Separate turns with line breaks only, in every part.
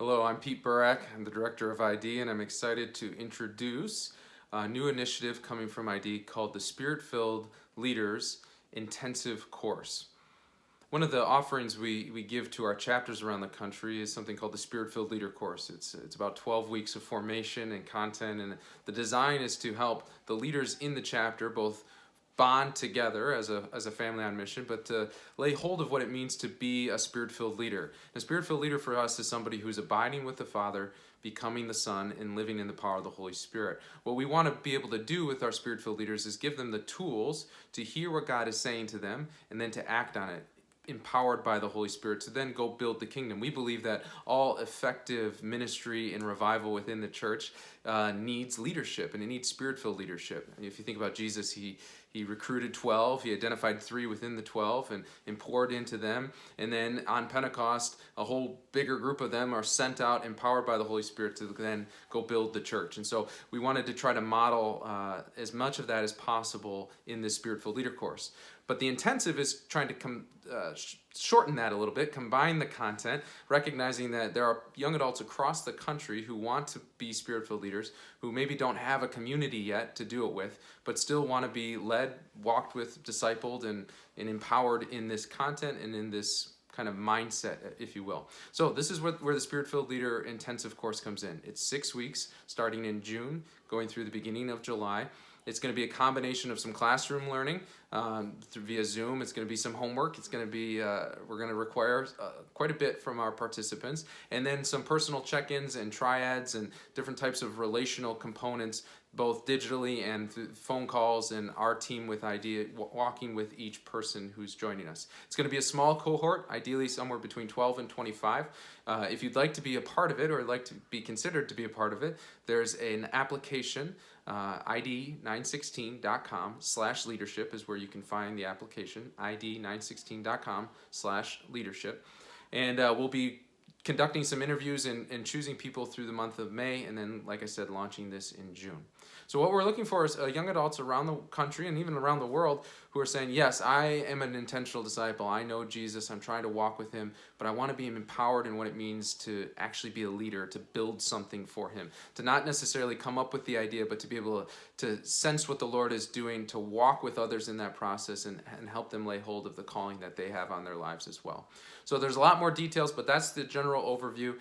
Hello, I'm Pete Burak. I'm the Director of ID, and I'm excited to introduce a new initiative coming from ID called the Spirit-Filled Leaders Intensive Course. One of the offerings we give to our chapters around the country is something called the Spirit-Filled Leader Course. It's about 12 weeks of formation and content, and the design is to help the leaders in the chapter both bond together as a family on mission, but to lay hold of what it means to be a Spirit-filled leader. A Spirit-filled leader for us is somebody who's abiding with the Father, becoming the Son, and living in the power of the Holy Spirit. What we want to be able to do with our Spirit-filled leaders is give them the tools to hear what God is saying to them and then to act on it, empowered by the Holy Spirit to then go build the kingdom. We believe that all effective ministry and revival within the church needs leadership, and it needs Spirit-filled leadership. If you think about Jesus, he recruited 12, he identified 3 within the 12 and poured into them, and then on Pentecost, a whole bigger group of them are sent out, empowered by the Holy Spirit to then go build the church. And so we wanted to try to model as much of that as possible in this Spirit-filled leader course. But the intensive is trying to shorten that a little bit, combine the content, recognizing that there are young adults across the country who want to be Spirit-filled leaders, who maybe don't have a community yet to do it with, but still want to be led, walked with, discipled, and empowered in this content and in this kind of mindset, if you will. So this is where the Spirit-Filled Leader Intensive course comes in. It's 6 weeks, starting in June, going through the beginning of July. It's going to be a combination of some classroom learning via Zoom. It's going to be some homework. It's going to be, we're going to require quite a bit from our participants. And then some personal check-ins and triads and different types of relational components, both digitally and through phone calls, and our team with ID walking with each person who's joining us. It's going to be a small cohort, ideally somewhere between 12 and 25. If you'd like to be a part of it or like to be considered to be a part of it, there's an application. ID916.com/leadership is where you can find the application. ID916.com/leadership. And we'll be conducting some interviews and choosing people through the month of May, and then, like I said, launching this in June. So what we're looking for is young adults around the country and even around the world who are saying, yes, I am an intentional disciple. I know Jesus. I'm trying to walk with him, but I want to be empowered in what it means to actually be a leader, to build something for him, to not necessarily come up with the idea, but to be able to sense what the Lord is doing, to walk with others in that process and help them lay hold of the calling that they have on their lives as well. So there's a lot more details, but that's the general overview.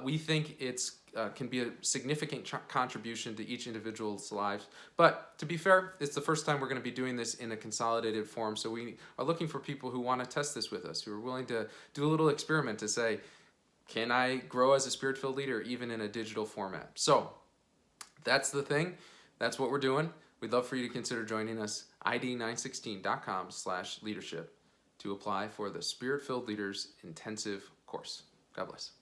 We think it's can be a significant contribution to each individual's lives. But to be fair, it's the first time we're going to be doing this in a consolidated form. So we are looking for people who want to test this with us, who are willing to do a little experiment to say, can I grow as a Spirit-filled leader even in a digital format? So that's the thing. That's what we're doing. We'd love for you to consider joining us. ID916.com/leadership to apply for the Spirit-Filled Leaders Intensive course. God bless.